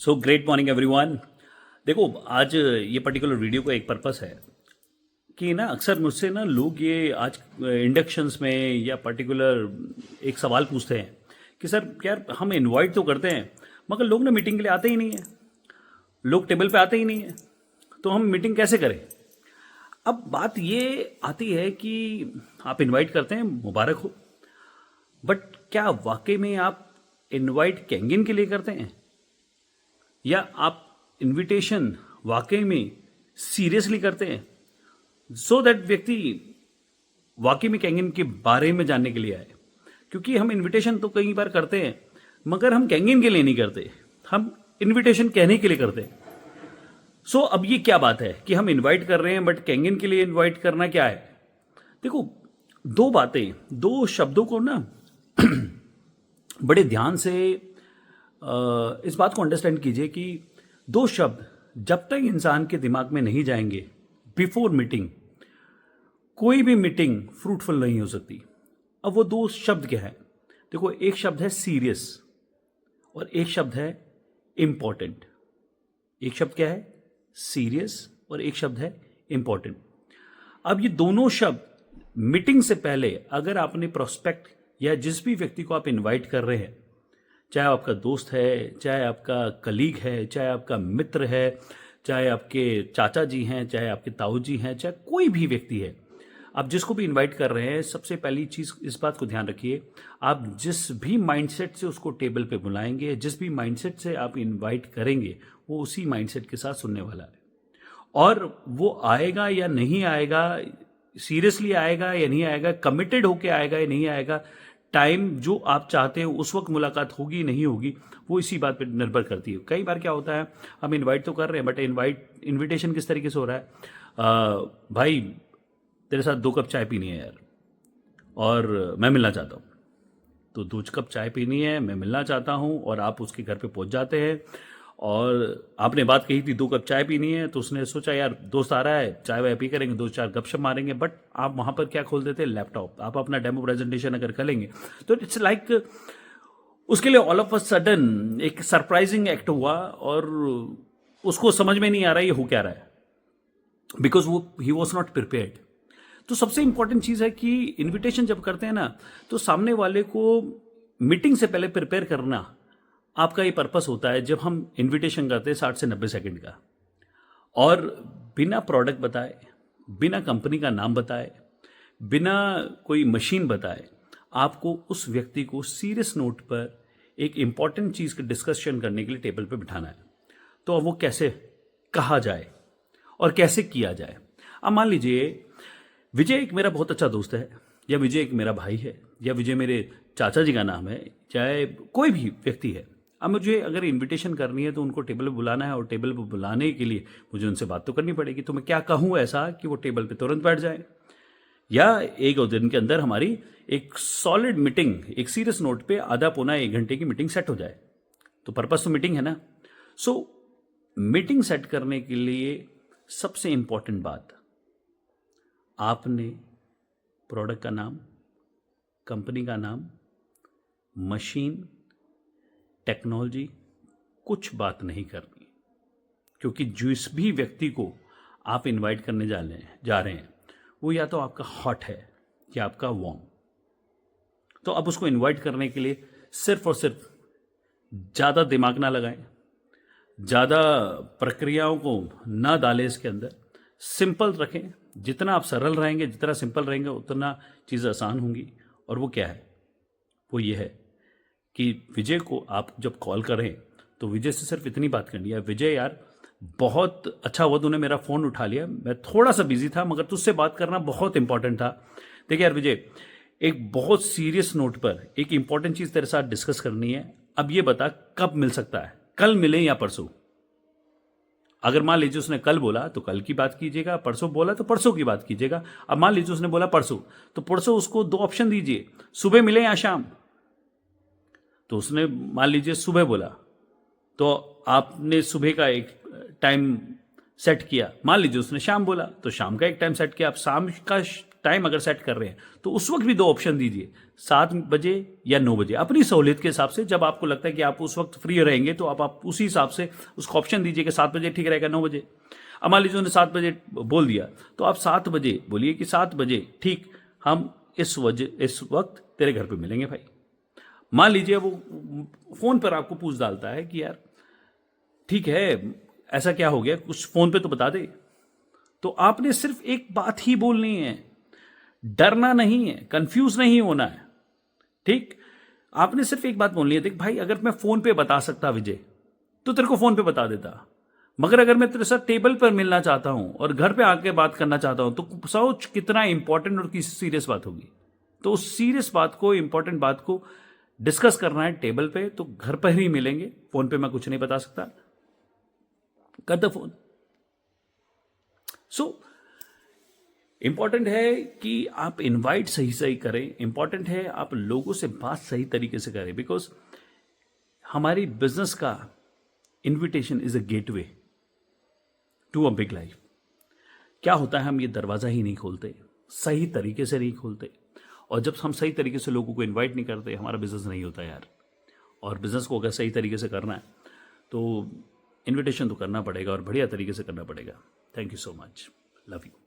So great morning everyone. देखो, आज ये पर्टिकुलर वीडियो का एक पर्पस है कि ना अक्सर मुझसे ना लोग ये आज इंडक्शंस में या पर्टिकुलर एक सवाल पूछते हैं कि सर यार हम इनवाइट तो करते हैं मगर लोग ना मीटिंग के लिए आते ही नहीं है, लोग टेबल पे आते ही नहीं है, तो हम मीटिंग कैसे करें। अब बात ये आती है कि आप इनवाइट करते हैं, मुबारक हो, बट क्या वाकई में आप इनवाइट कैंगिन के लिए करते हैं या आप इनविटेशन वाकई में सीरियसली करते हैं सो दैट व्यक्ति वाकई में कैंगिन के बारे में जानने के लिए आए। क्योंकि हम इनविटेशन तो कई बार करते हैं मगर हम कैंगिन के लिए नहीं करते, हम इनविटेशन कहने के लिए करते हैं। सो अब ये क्या बात है कि हम इनवाइट कर रहे हैं बट कैंगिन के लिए इनवाइट करना क्या है। देखो, दो बातें, दो शब्दों को ना बड़े ध्यान से इस बात को अंडरस्टैंड कीजिए कि दो शब्द जब तक इंसान के दिमाग में नहीं जाएंगे बिफोर मीटिंग, कोई भी मीटिंग फ्रूटफुल नहीं हो सकती। अब वो दो शब्द क्या है? देखो, एक शब्द है सीरियस और एक शब्द है इंपॉर्टेंट। एक शब्द क्या है? सीरियस और एक शब्द है इंपॉर्टेंट। अब ये दोनों शब्द मीटिंग से पहले अगर आपने प्रोस्पेक्ट या जिस भी व्यक्ति को आप इनवाइट कर रहे हैं, चाहे आपका दोस्त है, चाहे आपका कलीग है, चाहे आपका मित्र है, चाहे आपके चाचा जी हैं, चाहे आपके ताऊ जी हैं, चाहे कोई भी व्यक्ति है, आप जिसको भी इनवाइट कर रहे हैं, सबसे पहली चीज़ इस बात को ध्यान रखिए, आप जिस भी माइंडसेट से उसको टेबल पे बुलाएंगे, जिस भी माइंडसेट से आप इनवाइट करेंगे, वो उसी माइंडसेट के साथ सुनने वाला है। और वो आएगा या नहीं आएगा, सीरियसली आएगा या नहीं आएगा, कमिटेड होके आएगा या नहीं आएगा, टाइम जो आप चाहते हो उस वक्त मुलाकात होगी नहीं होगी, वो इसी बात पर निर्भर करती है। कई बार क्या होता है, हम इनवाइट तो कर रहे हैं बट इनविटेशन किस तरीके से हो रहा है, भाई तेरे साथ 2 कप चाय पीनी है यार और मैं मिलना चाहता हूँ। तो 2 कप चाय पीनी है, मैं मिलना चाहता हूँ, और आप उसके घर पे पहुँच जाते हैं और आपने बात कही थी 2 कप चाय पीनी है, तो उसने सोचा यार दोस्त आ रहा है, चाय वाय पी करेंगे, 2-4 गपशप मारेंगे, बट आप वहाँ पर क्या खोल देते हैं? लैपटॉप। आप अपना डेमो प्रेजेंटेशन अगर करेंगे तो इट्स लाइक उसके लिए ऑल ऑफ अ सडन एक सरप्राइजिंग एक्ट हुआ और उसको समझ में नहीं आ रहा ये हो क्या रहा है, बिकॉज वो ही वॉज नॉट प्रिपेयर्ड। तो सबसे इंपॉर्टेंट चीज़ है कि इनविटेशन जब करते हैं ना, तो सामने वाले को मीटिंग से पहले प्रिपेयर करना आपका ये पर्पस होता है। जब हम इनविटेशन करते हैं 60 से 90 सेकंड का, और बिना प्रोडक्ट बताए, बिना कंपनी का नाम बताए, बिना कोई मशीन बताए, आपको उस व्यक्ति को सीरियस नोट पर एक इंपॉर्टेंट चीज़ का डिस्कशन करने के लिए टेबल पर बिठाना है। तो अब वो कैसे कहा जाए और कैसे किया जाए। अब मान लीजिए विजय एक मेरा बहुत अच्छा दोस्त है, या विजय एक मेरा भाई है, या विजय मेरे चाचा जी का नाम है, चाहे कोई भी व्यक्ति है। अब मुझे अगर इनविटेशन करनी है तो उनको टेबल पे बुलाना है, और टेबल पे बुलाने के लिए मुझे उनसे बात तो करनी पड़ेगी। तो मैं क्या कहूँ ऐसा कि वो टेबल पे तुरंत बैठ जाए, या 1 दिन के अंदर हमारी एक सॉलिड मीटिंग, एक सीरियस नोट पे आधा पौना 1 घंटे की मीटिंग सेट हो जाए। तो पर्पस तो मीटिंग है ना। सो मीटिंग सेट करने के लिए सबसे इंपॉर्टेंट बात, आपने प्रोडक्ट का नाम, कंपनी का नाम, मशीन, टेक्नोलॉजी कुछ बात नहीं करनी, क्योंकि जिस भी व्यक्ति को आप इनवाइट करने जा रहे हैं वो या तो आपका हॉट है या आपका वार्म। तो अब उसको इनवाइट करने के लिए सिर्फ और सिर्फ ज़्यादा दिमाग ना लगाएं, ज़्यादा प्रक्रियाओं को ना डालें इसके अंदर, सिंपल रखें। जितना आप सरल रहेंगे, जितना सिंपल रहेंगे, उतना चीज़ आसान होंगी। और वो क्या है? वो ये है कि विजय को आप जब कॉल करें तो विजय से सिर्फ इतनी बात करनी है, विजय यार बहुत अच्छा हुआ तूने मेरा फ़ोन उठा लिया, मैं थोड़ा सा बिजी था मगर तुझसे बात करना बहुत इंपॉर्टेंट था। देखिए यार विजय, एक बहुत सीरियस नोट पर एक इंपॉर्टेंट चीज़ तेरे साथ डिस्कस करनी है। अब ये बता कब मिल सकता है, कल मिले या परसों? अगर मान लीजिए उसने कल बोला तो कल की बात कीजिएगा, परसों बोला तो परसों की बात कीजिएगा। अब मान लीजिए उसने बोला परसों, तो परसों उसको 2 ऑप्शन दीजिए, सुबह मिले या शाम। तो उसने मान लीजिए सुबह बोला, तो आपने सुबह का एक टाइम सेट किया। मान लीजिए उसने शाम बोला तो शाम का एक टाइम सेट किया। आप शाम का टाइम अगर सेट कर रहे हैं तो उस वक्त भी 2 ऑप्शन दीजिए, 7 बजे या 9 बजे, अपनी सहूलियत के हिसाब से। जब आपको लगता है कि आप उस वक्त फ्री रहेंगे तो आप उसी हिसाब से उसको ऑप्शन दीजिए कि 7 बजे ठीक रहेगा, 9 बजे। अब मान लीजिए उन्होंने 7 बजे बोल दिया तो आप 7 बजे बोलिए कि 7 बजे ठीक, हम इस वक्त तेरे घर पे मिलेंगे भाई। मान लीजिए वो फोन पर आपको पूछ डालता है कि यार ठीक है, ऐसा क्या हो गया, कुछ फोन पे तो बता दे। तो आपने सिर्फ एक बात ही बोलनी है, डरना नहीं है, कंफ्यूज नहीं होना है, ठीक। आपने सिर्फ एक बात बोलनी है, देख भाई अगर मैं फोन पे बता सकता विजय तो तेरे को फोन पे बता देता, मगर अगर मैं तेरे साथ टेबल पर मिलना चाहता हूं और घर पे आके बात करना चाहता हूं तो सोच कितना इंपॉर्टेंट और किसी सीरियस बात होगी। तो उस सीरियस बात को, इंपॉर्टेंट बात को डिस्कस करना है टेबल पे, तो घर पर ही मिलेंगे, फोन पे मैं कुछ नहीं बता सकता, कर द फोन। सो इंपॉर्टेंट है कि आप इनवाइट सही सही करें, इंपॉर्टेंट है आप लोगों से बात सही तरीके से करें, बिकॉज हमारी बिजनेस का invitation is a gateway to a big life. क्या होता है, हम ये दरवाजा ही नहीं खोलते, सही तरीके से नहीं खोलते, और जब हम सही तरीके से लोगों को इनवाइट नहीं करते, हमारा बिजनेस नहीं होता यार। और बिजनेस को अगर सही तरीके से करना है तो इनविटेशन तो करना पड़ेगा और बढ़िया तरीके से करना पड़ेगा। Thank you so much, love you.